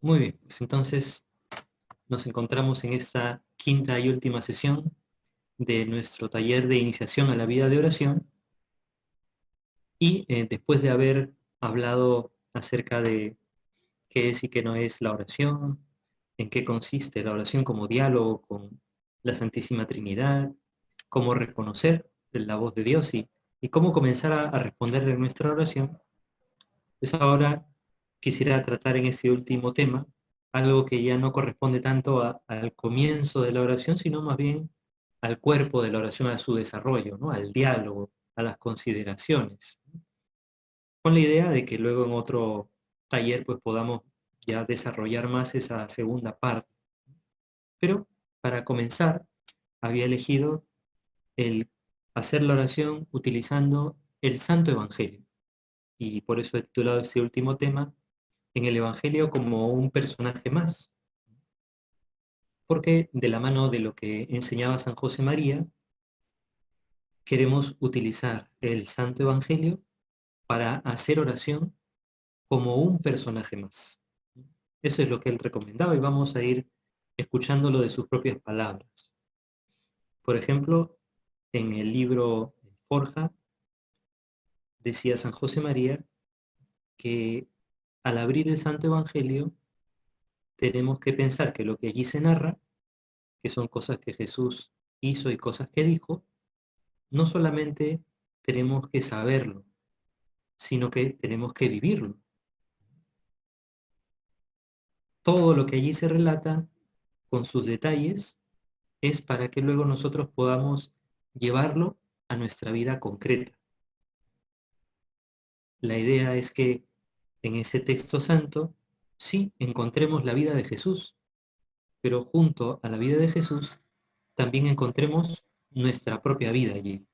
Muy bien, pues entonces nos encontramos en esta quinta y última sesión de nuestro taller de iniciación a la vida de oración y después de haber hablado acerca de qué es y qué no es la oración, en qué consiste la oración como diálogo con la Santísima Trinidad, cómo reconocer la voz de Dios y cómo comenzar a responderle en nuestra oración, pues ahora quisiera tratar en este último tema algo que ya no corresponde tanto al comienzo de la oración, sino más bien al cuerpo de la oración, a su desarrollo, ¿no? Al diálogo, a las consideraciones, con la idea de que luego en otro taller pues podamos ya desarrollar más esa segunda parte. Pero para comenzar, había elegido el hacer la oración utilizando el Santo Evangelio. Y por eso he titulado este último tema en el Evangelio como un personaje más, porque de la mano de lo que enseñaba San José María, queremos utilizar el Santo Evangelio para hacer oración como un personaje más. Eso es lo que él recomendaba y vamos a ir escuchándolo de sus propias palabras. Por ejemplo, en el libro Forja, decía San José María que al abrir el Santo Evangelio tenemos que pensar que lo que allí se narra, que son cosas que Jesús hizo y cosas que dijo, no solamente tenemos que saberlo, sino que tenemos que vivirlo. Todo lo que allí se relata, con sus detalles, es para que luego nosotros podamos llevarlo a nuestra vida concreta. La idea es que en ese texto santo sí encontremos la vida de Jesús, pero junto a la vida de Jesús también encontremos nuestra propia vida allí,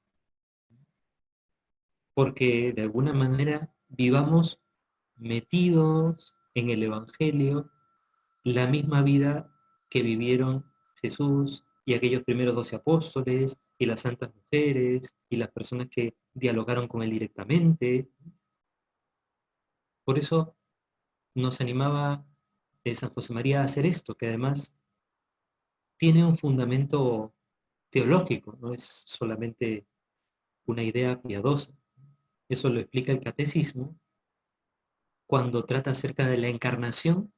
porque de alguna manera vivamos metidos en el Evangelio la misma vida que vivieron Jesús y aquellos primeros 12 apóstoles y las santas mujeres y las personas que dialogaron con él directamente. Por eso nos animaba San José María a hacer esto, que además tiene un fundamento teológico, no es solamente una idea piadosa. Eso lo explica el catecismo cuando trata acerca de la encarnación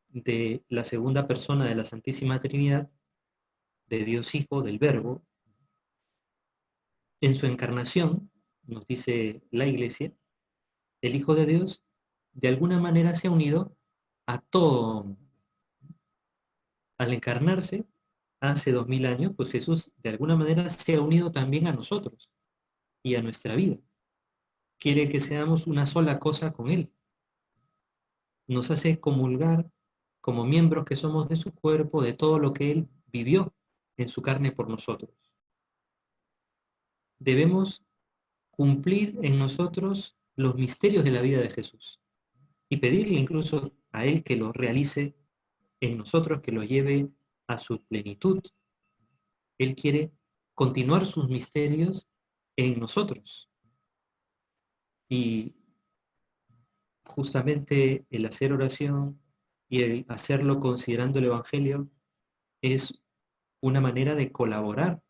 de la segunda persona de la Santísima Trinidad, de Dios Hijo, del Verbo. En su encarnación, nos dice la Iglesia, el Hijo de Dios de alguna manera se ha unido a todo. Al encarnarse hace 2000 años, pues Jesús de alguna manera se ha unido también a nosotros y a nuestra vida. Quiere que seamos una sola cosa con Él. Nos hace comulgar como miembros que somos de su cuerpo, de todo lo que Él vivió en su carne por nosotros. Debemos cumplir en nosotros los misterios de la vida de Jesús y pedirle incluso a Él que los realice en nosotros, que los lleve a su plenitud. Él quiere continuar sus misterios en nosotros. Y justamente el hacer oración y el hacerlo considerando el Evangelio es una manera de colaborar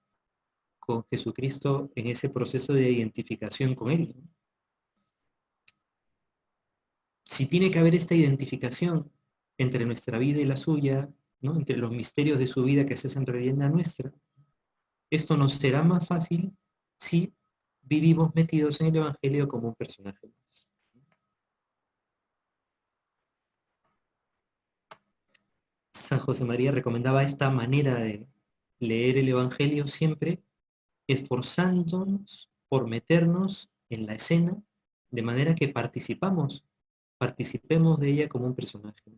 con Jesucristo en ese proceso de identificación con Él. Si tiene que haber esta identificación entre nuestra vida y la suya, ¿no? Entre los misterios de su vida que se hacen realidad en la nuestra, esto nos será más fácil si vivimos metidos en el Evangelio como un personaje más. San José María recomendaba esta manera de leer el Evangelio siempre esforzándonos por meternos en la escena de manera que participemos de ella como un personaje.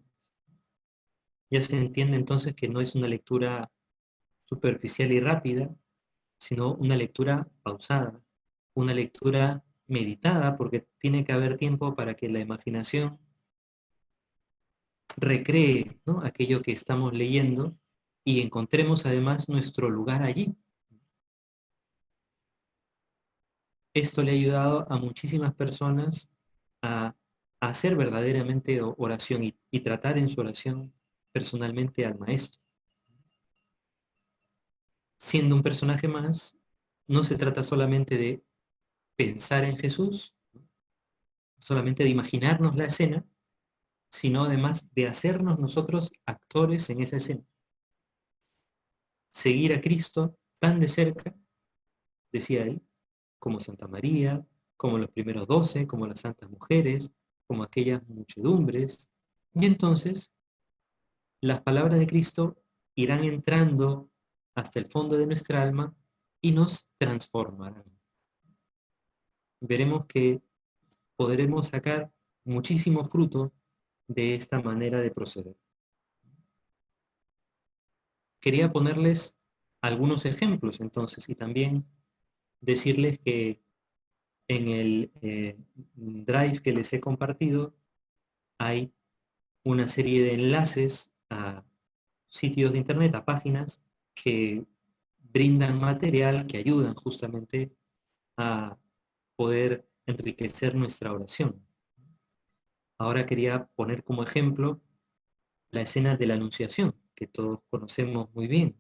Ya se entiende entonces que no es una lectura superficial y rápida, sino una lectura pausada, una lectura meditada, porque tiene que haber tiempo para que la imaginación recree, ¿no?, aquello que estamos leyendo y encontremos además nuestro lugar allí. Esto le ha ayudado a muchísimas personas a hacer verdaderamente oración y tratar en su oración personalmente al Maestro. Siendo un personaje más, no se trata solamente de pensar en Jesús, solamente de imaginarnos la escena, sino además de hacernos nosotros actores en esa escena. Seguir a Cristo tan de cerca, decía él, como Santa María, como los primeros 12, como las santas mujeres, como aquellas muchedumbres. Y entonces las palabras de Cristo irán entrando hasta el fondo de nuestra alma y nos transformarán. Veremos que podremos sacar muchísimo fruto de esta manera de proceder. Quería ponerles algunos ejemplos entonces y también decirles que en el Drive que les he compartido hay una serie de enlaces a sitios de internet, a páginas que brindan material que ayudan justamente a poder enriquecer nuestra oración. Ahora quería poner como ejemplo la escena de la Anunciación, que todos conocemos muy bien,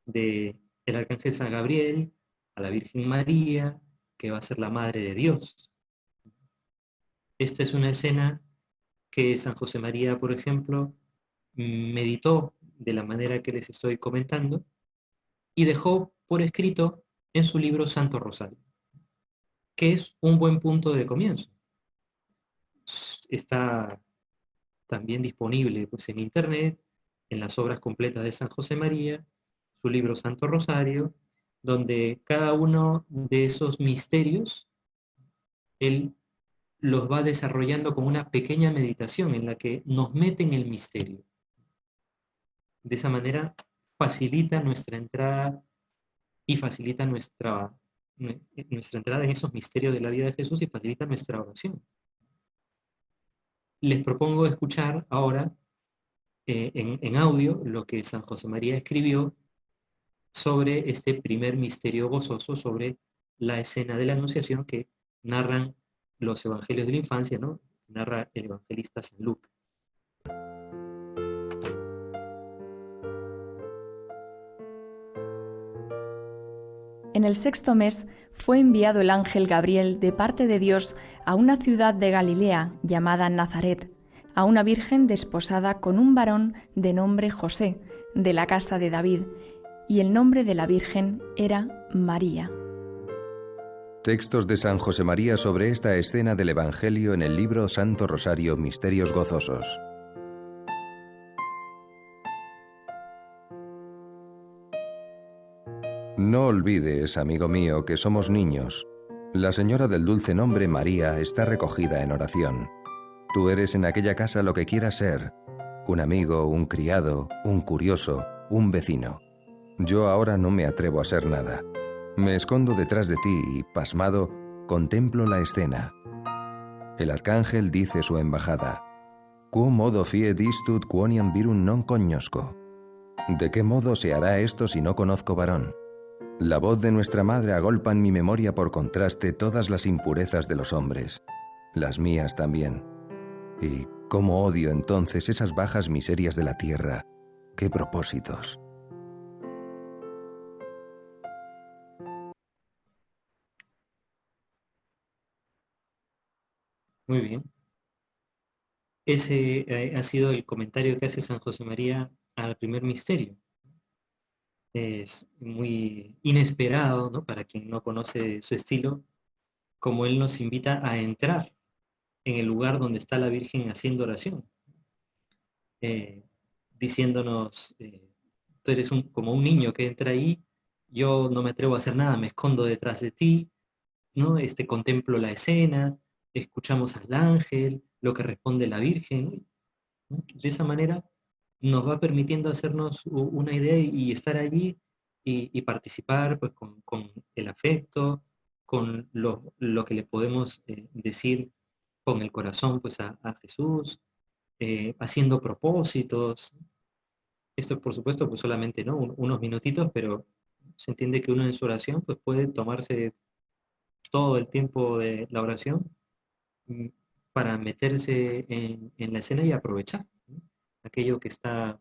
de el arcángel San Gabriel a la Virgen María, que va a ser la Madre de Dios. Esta es una escena que San José María, por ejemplo, meditó de la manera que les estoy comentando y dejó por escrito en su libro Santo Rosario, que es un buen punto de comienzo. Está también disponible pues, en internet, en las obras completas de San José María, su libro Santo Rosario, donde cada uno de esos misterios, él los va desarrollando como una pequeña meditación en la que nos mete en el misterio. De esa manera facilita nuestra entrada y facilita nuestra entrada en esos misterios de la vida de Jesús y facilita nuestra oración. Les propongo escuchar ahora en audio lo que San José María escribió sobre este primer misterio gozoso, sobre la escena de la Anunciación que narran los evangelios de la infancia, ¿no? Narra el evangelista San Lucas. En el 6º mes fue enviado el ángel Gabriel de parte de Dios a una ciudad de Galilea llamada Nazaret, a una virgen desposada con un varón de nombre José, de la casa de David, y el nombre de la virgen era María. Textos de San José María sobre esta escena del Evangelio en el libro Santo Rosario, Misterios Gozosos. No olvides, amigo mío, que somos niños. La señora del dulce nombre María está recogida en oración. Tú eres en aquella casa lo que quieras ser: un amigo, un criado, un curioso, un vecino. Yo ahora no me atrevo a ser nada. Me escondo detrás de ti y, pasmado, contemplo la escena. El arcángel dice su embajada: «Quo modo fiet istud quoniam virum non cognosco». ¿De qué modo se hará esto si no conozco varón? La voz de nuestra madre agolpa en mi memoria por contraste todas las impurezas de los hombres, las mías también. Y cómo odio entonces esas bajas miserias de la tierra. ¡Qué propósitos! Muy bien. Ese ha sido el comentario que hace San José María al primer misterio. Es muy inesperado, ¿no? Para quien no conoce su estilo, como él nos invita a entrar en el lugar donde está la Virgen haciendo oración, diciéndonos, tú eres como un niño que entra ahí, yo no me atrevo a hacer nada, me escondo detrás de ti, ¿no? Contemplo la escena, escuchamos al ángel, lo que responde la Virgen, ¿no? De esa manera nos va permitiendo hacernos una idea y estar allí y participar pues, con el afecto, con lo que le podemos decir con el corazón pues, a Jesús, haciendo propósitos. Esto, por supuesto, pues solamente ¿no? unos minutitos, pero se entiende que uno en su oración pues, puede tomarse todo el tiempo de la oración para meterse en la escena y aprovechar, ¿no?, aquello que está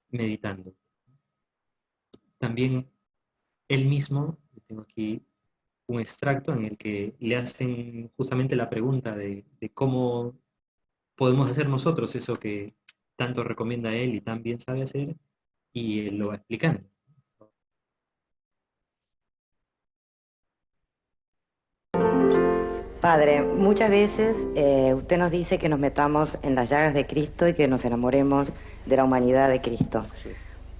meditando. También él mismo, tengo aquí un extracto en el que le hacen justamente la pregunta de cómo podemos hacer nosotros eso que tanto recomienda él y tan bien sabe hacer, y él lo va explicando. Padre, muchas veces usted nos dice que nos metamos en las llagas de Cristo y que nos enamoremos de la humanidad de Cristo. Sí.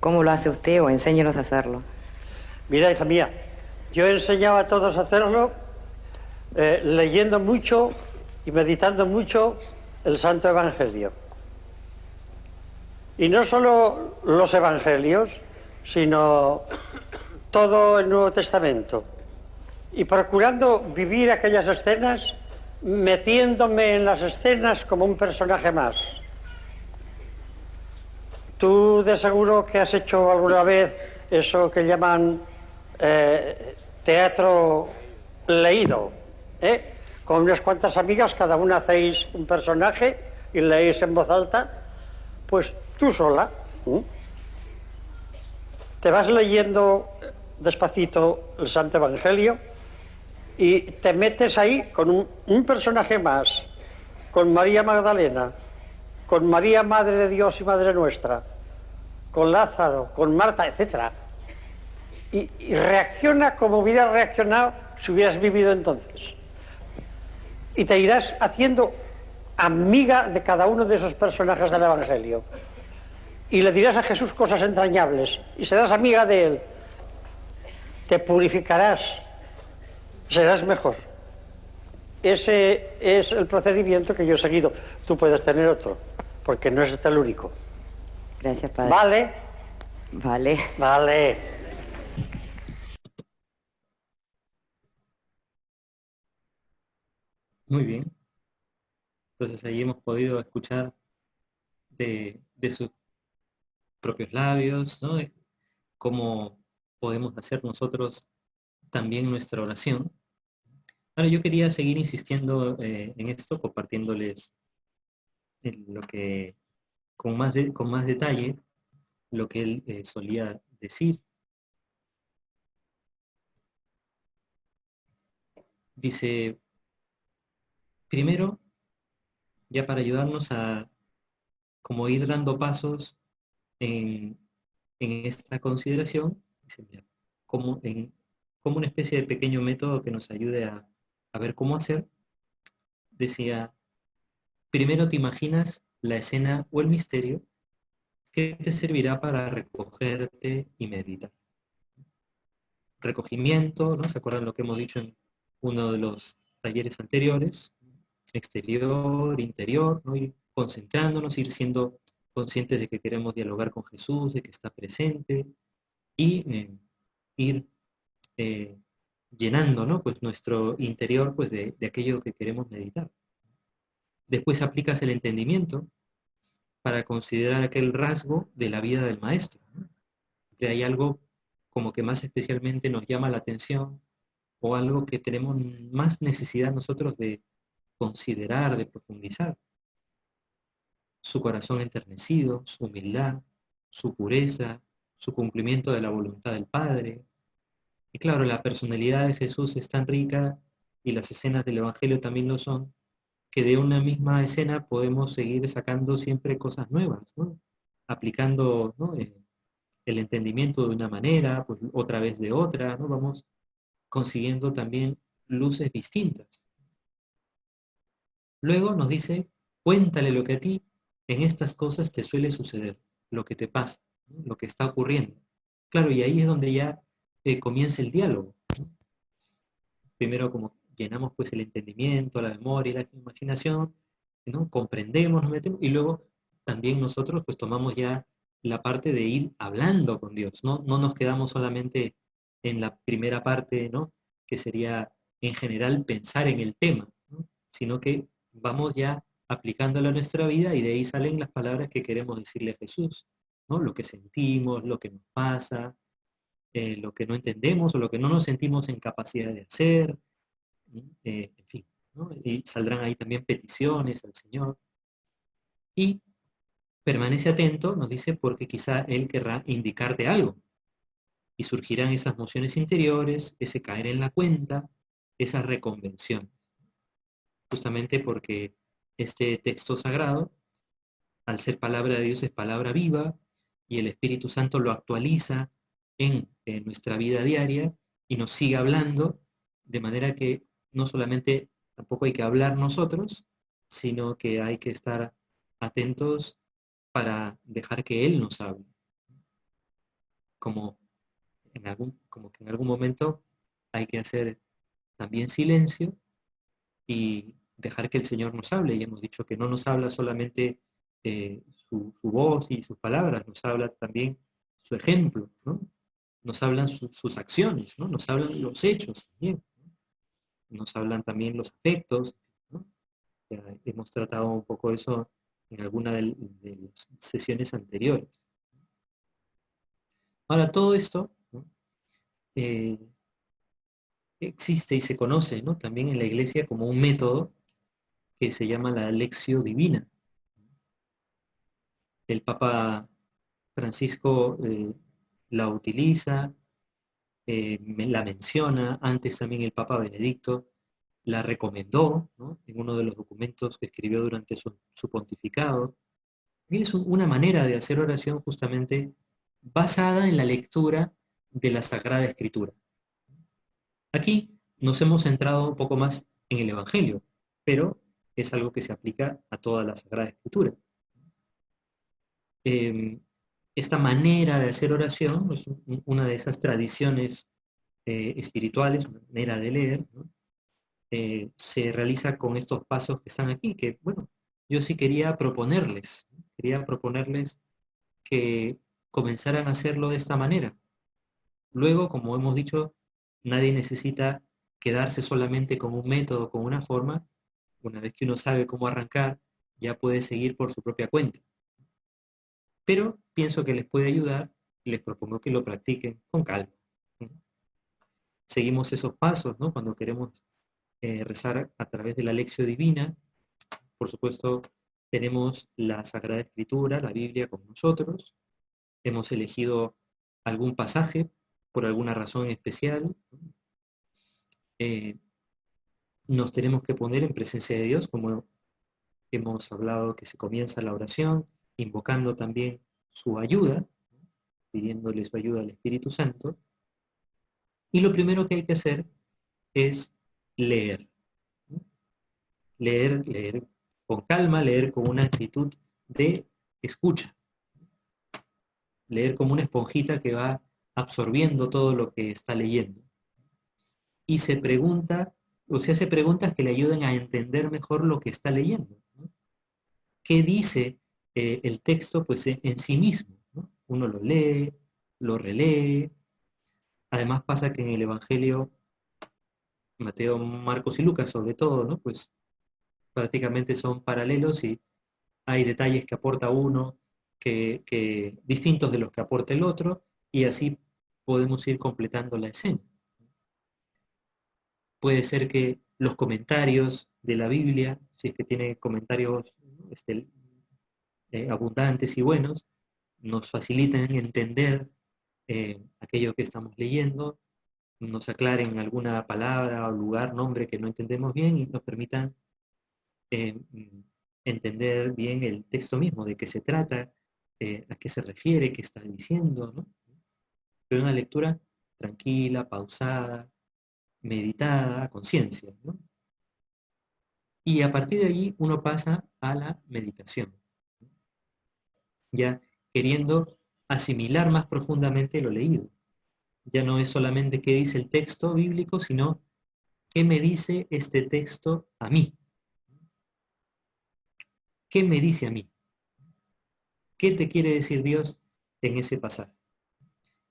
¿Cómo lo hace usted o enséñenos a hacerlo? Mira, hija mía, yo enseñaba a todos a hacerlo leyendo mucho y meditando mucho el Santo Evangelio. Y no solo los Evangelios, sino todo el Nuevo Testamento. Y procurando vivir aquellas escenas, metiéndome en las escenas como un personaje más. Tú de seguro que has hecho alguna vez eso que llaman teatro leído, ¿eh? Con unas cuantas amigas, cada una hacéis un personaje y leéis en voz alta, pues tú sola. Te vas leyendo despacito el Santo Evangelio y te metes ahí con un personaje más, con María Magdalena, con María Madre de Dios y Madre Nuestra, con Lázaro, con Marta, etc. Y reacciona como hubieras reaccionado si hubieras vivido entonces. Y te irás haciendo amiga de cada uno de esos personajes del Evangelio. Y le dirás a Jesús cosas entrañables y serás amiga de él. Te purificarás, serás mejor. Ese es el procedimiento que yo he seguido. Tú puedes tener otro, porque no es este el único. Gracias, Padre. ¿Vale? Vale. Vale. Muy bien. Entonces ahí hemos podido escuchar de sus propios labios, ¿no?, cómo podemos hacer nosotros también nuestra oración. Ahora yo quería seguir insistiendo en esto, compartiéndoles lo que, con más detalle, lo que él solía decir. Dice, primero, ya para ayudarnos a como ir dando pasos en esta consideración, dice, mira, como una especie de pequeño método que nos ayude a ver cómo hacer, decía, primero te imaginas la escena o el misterio que te servirá para recogerte y meditar. Recogimiento, ¿no? ¿Se acuerdan lo que hemos dicho en uno de los talleres anteriores? Exterior, interior, ¿no? Ir concentrándonos, ir siendo conscientes de que queremos dialogar con Jesús, de que está presente, y ir llenando, ¿no?, pues nuestro interior, pues de aquello que queremos meditar. Después aplicas el entendimiento para considerar aquel rasgo de la vida del maestro, ¿no? Que hay algo como que más especialmente nos llama la atención, o algo que tenemos más necesidad nosotros de considerar, de profundizar. Su corazón enternecido, su humildad, su pureza, su cumplimiento de la voluntad del Padre. Y claro, la personalidad de Jesús es tan rica, y las escenas del Evangelio también lo son, que de una misma escena podemos seguir sacando siempre cosas nuevas, ¿no? Aplicando, ¿no?, el entendimiento de una manera, pues otra vez de otra, ¿no? Vamos consiguiendo también luces distintas. Luego nos dice, cuéntale lo que a ti en estas cosas te suele suceder, lo que te pasa, ¿no?, lo que está ocurriendo. Claro, y ahí es donde ya comienza el diálogo, ¿no? Primero como llenamos pues el entendimiento, la memoria y la imaginación, ¿no? Comprendemos, nos metemos, y luego también nosotros pues tomamos ya la parte de ir hablando con Dios, ¿no? No nos quedamos solamente en la primera parte, ¿no?, que sería en general pensar en el tema, ¿no?, sino que vamos ya aplicándolo a nuestra vida, y de ahí salen las palabras que queremos decirle a Jesús, ¿no? Lo que sentimos, lo que nos pasa, lo que no entendemos o lo que no nos sentimos en capacidad de hacer, en fin. ¿no? Y saldrán ahí también peticiones al Señor. Y permanece atento, nos dice, porque quizá Él querrá indicarte algo. Y surgirán esas mociones interiores, ese caer en la cuenta, esas reconvenciones. Justamente porque este texto sagrado, al ser palabra de Dios, es palabra viva, y el Espíritu Santo lo actualiza en nuestra vida diaria y nos sigue hablando, de manera que no solamente tampoco hay que hablar nosotros, sino que hay que estar atentos para dejar que Él nos hable. Como que en algún momento hay que hacer también silencio y dejar que el Señor nos hable. Y hemos dicho que no nos habla solamente su voz y sus palabras, nos habla también su ejemplo, ¿no? Nos hablan sus acciones, ¿no? Nos hablan los hechos también, ¿no? Nos hablan también los afectos, ¿no? Ya hemos tratado un poco eso en alguna de las sesiones anteriores. Ahora, todo esto, ¿no? Existe y se conoce, ¿no? También en la Iglesia como un método que se llama la Lectio Divina. El Papa Francisco la utiliza, la menciona, antes también el Papa Benedicto la recomendó, ¿no? En uno de los documentos que escribió durante su pontificado. Y es una manera de hacer oración justamente basada en la lectura de la Sagrada Escritura. Aquí nos hemos centrado un poco más en el Evangelio, pero es algo que se aplica a toda la Sagrada Escritura. Esta manera de hacer oración es una de esas tradiciones espirituales, una manera de leer, ¿no? Se realiza con estos pasos que están aquí, que bueno, yo sí quería proponerles que comenzaran a hacerlo de esta manera. Luego, como hemos dicho, nadie necesita quedarse solamente con un método, con una forma. Una vez que uno sabe cómo arrancar, ya puede seguir por su propia cuenta. Pero pienso que les puede ayudar y les propongo que lo practiquen con calma. Seguimos esos pasos, ¿no? Cuando queremos rezar a través de la Lectio Divina. Por supuesto, tenemos la Sagrada Escritura, la Biblia con nosotros. Hemos elegido algún pasaje por alguna razón especial. Nos tenemos que poner en presencia de Dios, como hemos hablado que se comienza la oración, invocando también su ayuda, pidiéndole su ayuda al Espíritu Santo. Y lo primero que hay que hacer es leer. Leer con calma, leer con una actitud de escucha. Leer como una esponjita que va absorbiendo todo lo que está leyendo. Y se pregunta, o se hace preguntas que le ayuden a entender mejor lo que está leyendo, ¿no? ¿Qué dice el texto pues, en sí mismo, ¿no? Uno lo lee, lo relee. Además pasa que en el Evangelio, Mateo, Marcos y Lucas sobre todo, ¿no? Pues prácticamente son paralelos y hay detalles que aporta uno que distintos de los que aporta el otro, y así podemos ir completando la escena. Puede ser que los comentarios de la Biblia, si es que tiene comentarios abundantes y buenos, nos faciliten entender aquello que estamos leyendo, nos aclaren alguna palabra o lugar, nombre que no entendemos bien y nos permitan entender bien el texto mismo, de qué se trata, a qué se refiere, qué está diciendo, ¿no? Pero una lectura tranquila, pausada, meditada, a conciencia, ¿no? Y a partir de allí uno pasa a la meditación, ya queriendo asimilar más profundamente lo leído. Ya no es solamente qué dice el texto bíblico, sino qué me dice este texto a mí. ¿Qué me dice a mí? ¿Qué te quiere decir Dios en ese pasaje?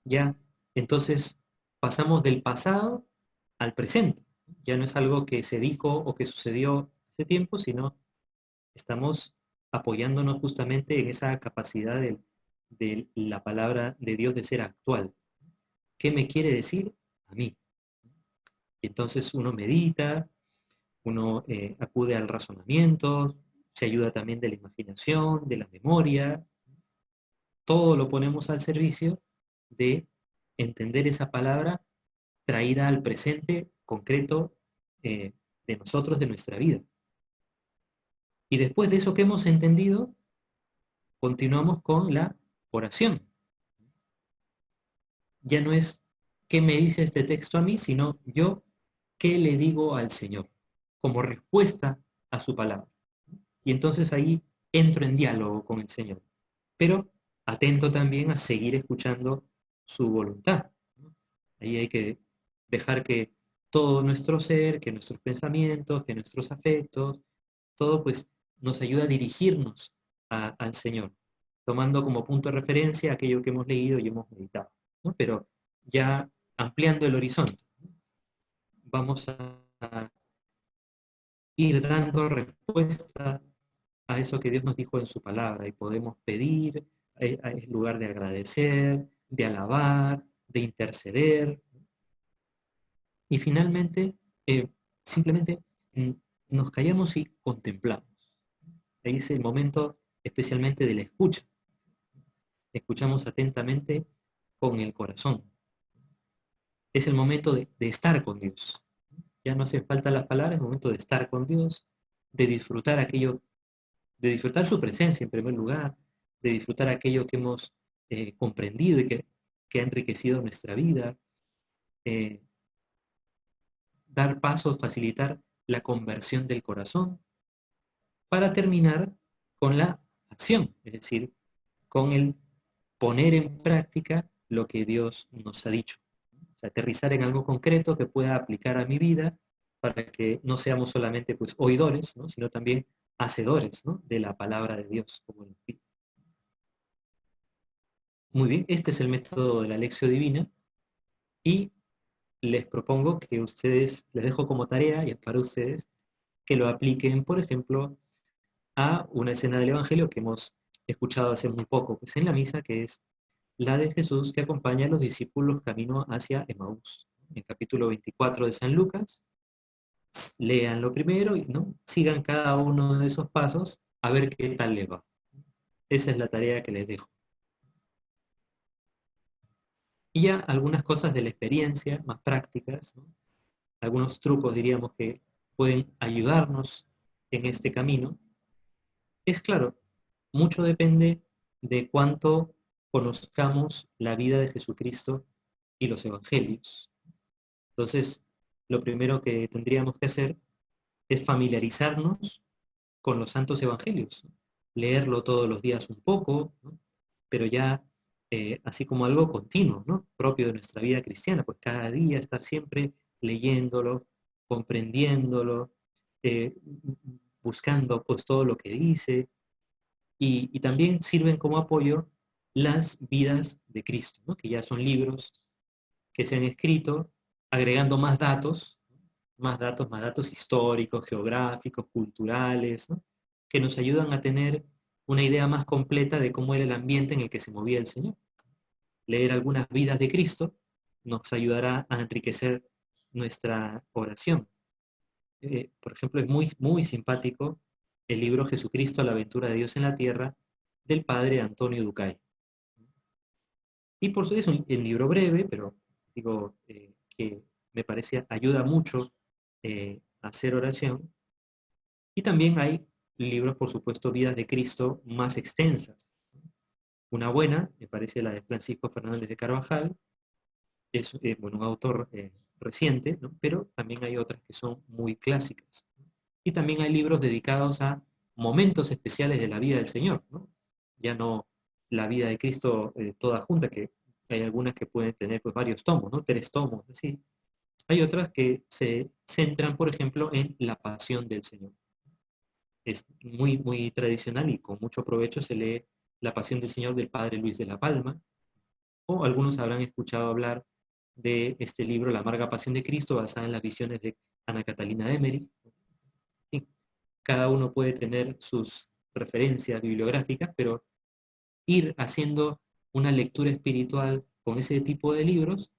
Ya, entonces pasamos del pasado al presente. Ya no es algo que se dijo o que sucedió hace tiempo, sino estamos apoyándonos justamente en esa capacidad de la palabra de Dios de ser actual. ¿Qué me quiere decir a mí? Y entonces uno medita, Uno acude al razonamiento, se ayuda también de la imaginación, de la memoria. Todo lo ponemos al servicio de entender esa palabra traída al presente concreto de nosotros, de nuestra vida. Y después de eso que hemos entendido, continuamos con la oración. Ya no es qué me dice este texto a mí, sino yo qué le digo al Señor, como respuesta a su palabra. Y entonces ahí entro en diálogo con el Señor, pero atento también a seguir escuchando su voluntad. Ahí hay que dejar que todo nuestro ser, que nuestros pensamientos, que nuestros afectos, todo pues nos ayuda a dirigirnos al Señor, tomando como punto de referencia aquello que hemos leído y hemos meditado, ¿no? Pero ya ampliando el horizonte, vamos a ir dando respuesta a eso que Dios nos dijo en su palabra y podemos pedir, en lugar de agradecer, de alabar, de interceder. Y finalmente, simplemente nos callamos y contemplamos. Ahí es el momento especialmente de la escucha. Escuchamos atentamente con el corazón. Es el momento de estar con Dios. Ya no hace falta las palabras, es el momento de estar con Dios, de disfrutar aquello, de disfrutar su presencia en primer lugar, de disfrutar aquello que hemos comprendido y que ha enriquecido nuestra vida, dar pasos, facilitar la conversión del corazón, para terminar con la acción, es decir, con el poner en práctica lo que Dios nos ha dicho. O sea, aterrizar en algo concreto que pueda aplicar a mi vida para que no seamos solamente pues, oidores, ¿no? Sino también hacedores, ¿no? De la palabra de Dios. Como el... Muy bien, este es el método de la lección divina y les propongo que ustedes, les dejo como tarea, y es para ustedes, que lo apliquen, por ejemplo, a una escena del Evangelio que hemos escuchado hace muy poco, pues en la misa, que es la de Jesús que acompaña a los discípulos camino hacia Emaús. En el capítulo 24 de San Lucas, léanlo primero y ¿no? Sigan cada uno de esos pasos a ver qué tal les va. Esa es la tarea que les dejo. Y ya algunas cosas de la experiencia, más prácticas, ¿no? Algunos trucos, diríamos, que pueden ayudarnos en este camino. Es claro, mucho depende de cuánto conozcamos la vida de Jesucristo y los evangelios. Entonces, lo primero que tendríamos que hacer es familiarizarnos con los santos evangelios, ¿no? Leerlo todos los días un poco, ¿no? Pero ya así como algo continuo, ¿no? Propio de nuestra vida cristiana, pues cada día estar siempre leyéndolo, comprendiéndolo, eh, buscando pues todo lo que dice, y también sirven como apoyo las vidas de Cristo, ¿no? Que ya son libros que se han escrito agregando más datos históricos, geográficos, culturales, ¿no? Que nos ayudan a tener una idea más completa de cómo era el ambiente en el que se movía el Señor. Leer algunas vidas de Cristo nos ayudará a enriquecer nuestra oración. Por ejemplo, es muy, muy simpático el libro Jesucristo, la aventura de Dios en la tierra, del padre Antonio Ducay. Y por eso es un libro breve, pero digo que me parece ayuda mucho a hacer oración. Y también hay libros, por supuesto, vidas de Cristo más extensas. Una buena, me parece la de Francisco Fernández de Carvajal, es bueno, un autor reciente, ¿no? Pero también hay otras que son muy clásicas. Y también hay libros dedicados a momentos especiales de la vida del Señor, ¿no? Ya no la vida de Cristo toda junta, que hay algunas que pueden tener pues, varios tomos, ¿no? 3 tomos, así. Hay otras que se centran, por ejemplo, en la pasión del Señor. Es muy, muy tradicional y con mucho provecho se lee La Pasión del Señor del Padre Luis de la Palma, o algunos habrán escuchado hablar de este libro, La Amarga Pasión de Cristo, basada en las visiones de Ana Catalina de Emmerich. Y cada uno puede tener sus referencias bibliográficas, pero ir haciendo una lectura espiritual con ese tipo de libros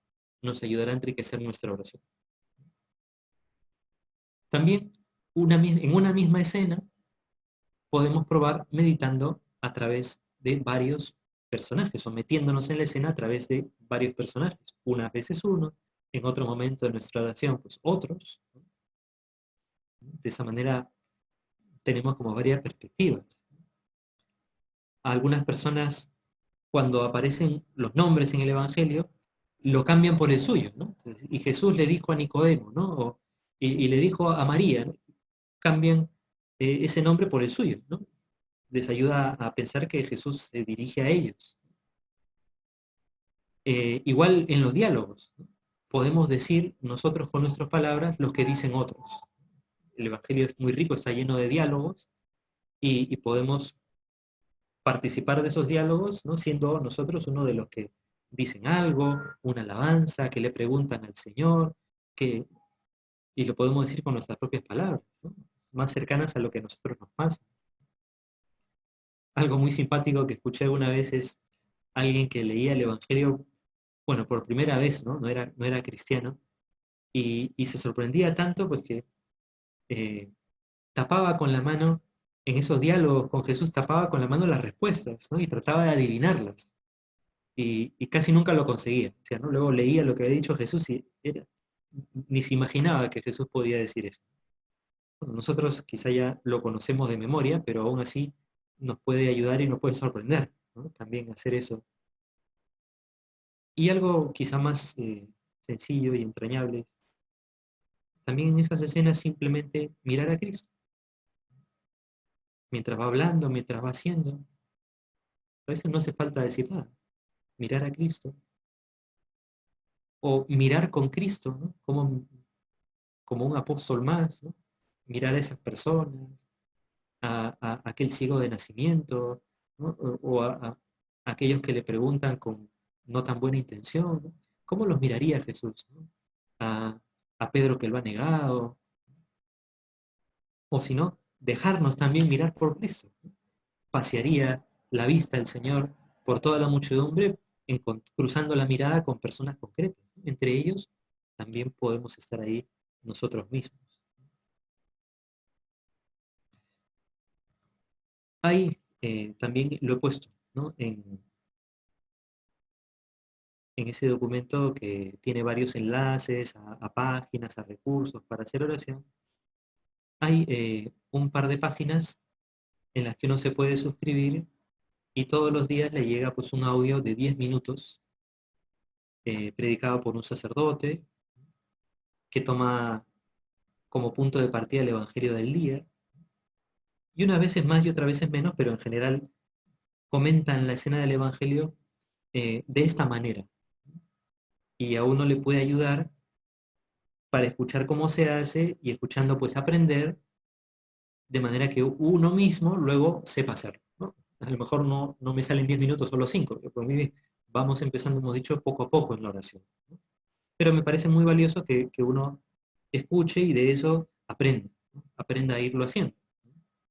nos ayudará a enriquecer nuestra oración. También en una misma escena podemos probar meditando a través de varios personajes, o metiéndonos en la escena a través de varios personajes. Unas veces uno, en otro momento de nuestra oración, pues otros. De esa manera tenemos como varias perspectivas. A algunas personas, cuando aparecen los nombres en el Evangelio, lo cambian por el suyo, ¿no? Y Jesús le dijo a Nicodemo, ¿no? Y le dijo a María, ¿no? Cambian ese nombre por el suyo, ¿no? Les ayuda a pensar que Jesús se dirige a ellos. Igual en los diálogos, ¿no? Podemos decir nosotros con nuestras palabras lo que dicen otros. El Evangelio es muy rico, está lleno de diálogos, y podemos participar de esos diálogos, ¿no? Siendo nosotros uno de los que dicen algo, una alabanza, que le preguntan al Señor, y lo podemos decir con nuestras propias palabras, ¿no? Más cercanas a lo que a nosotros nos pasa. Algo muy simpático que escuché alguna vez es alguien que leía el Evangelio, bueno, por primera vez, ¿no? No era cristiano, y se sorprendía tanto pues que tapaba con la mano, en esos diálogos con Jesús, tapaba con la mano las respuestas, ¿no? Y trataba de adivinarlas. Y casi nunca lo conseguía. O sea, ¿no? Luego leía lo que había dicho Jesús y ni se imaginaba que Jesús podía decir eso. Bueno, nosotros quizá ya lo conocemos de memoria, pero aún así nos puede ayudar y nos puede sorprender, ¿no? También hacer eso. Y algo quizá más sencillo y entrañable, también en esas escenas simplemente mirar a Cristo. Mientras va hablando, mientras va haciendo. A veces no hace falta decir nada. Mirar a Cristo. O mirar con Cristo, ¿no? Como un apóstol más, ¿no? Mirar a esas personas, a aquel ciego de nacimiento, ¿no? O a aquellos que le preguntan con no tan buena intención, ¿no? ¿Cómo los miraría Jesús, ¿no? A Pedro que lo ha negado, o si no, dejarnos también mirar por Cristo, ¿no? Pasearía la vista el Señor por toda la muchedumbre, cruzando la mirada con personas concretas, ¿no? Entre ellos también podemos estar ahí nosotros mismos. Ahí también lo he puesto, ¿no? En ese documento que tiene varios enlaces a páginas, a recursos para hacer oración. Hay un par de páginas en las que uno se puede suscribir y todos los días le llega pues un audio de 10 minutos predicado por un sacerdote que toma como punto de partida el Evangelio del día, y unas veces más y otras veces menos, pero en general comentan la escena del Evangelio de esta manera, y a uno le puede ayudar para escuchar cómo se hace, y escuchando pues aprender, de manera que uno mismo luego sepa hacerlo, ¿no? A lo mejor no me salen 10 minutos, solo 5, pero por mí vamos empezando, hemos dicho, poco a poco en la oración, ¿no? Pero me parece muy valioso que uno escuche y de eso aprenda, ¿no? Aprenda a irlo haciendo.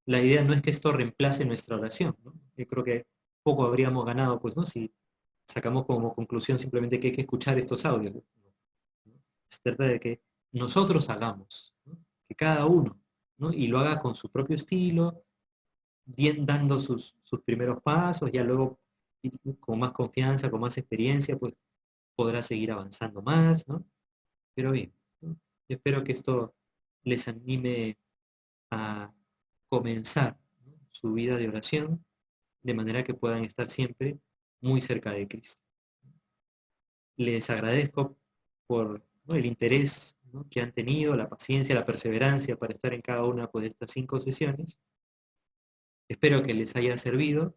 La idea no es que esto reemplace nuestra oración, ¿no? Yo creo que poco habríamos ganado, pues, ¿no? Si sacamos como conclusión simplemente que hay que escuchar estos audios, ¿no? Se trata de que nosotros hagamos, ¿no? Que cada uno, ¿no? Y lo haga con su propio estilo, dando sus primeros pasos, ya luego con más confianza, con más experiencia, pues podrá seguir avanzando más, ¿no? Pero bien, ¿no? Yo espero que esto les anime a comenzar, ¿no? Su vida de oración, de manera que puedan estar siempre muy cerca de Cristo. Les agradezco por, ¿no? El interés, ¿no? Que han tenido, la paciencia, la perseverancia para estar en cada una pues, de estas 5 sesiones. Espero que les haya servido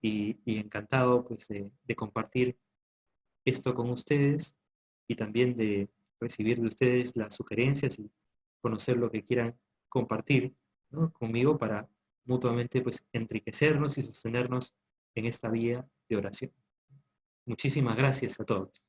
y encantado pues, de compartir esto con ustedes y también de recibir de ustedes las sugerencias y conocer lo que quieran compartir, ¿no? Conmigo para mutuamente pues, enriquecernos y sostenernos en esta vía de oración. Muchísimas gracias a todos.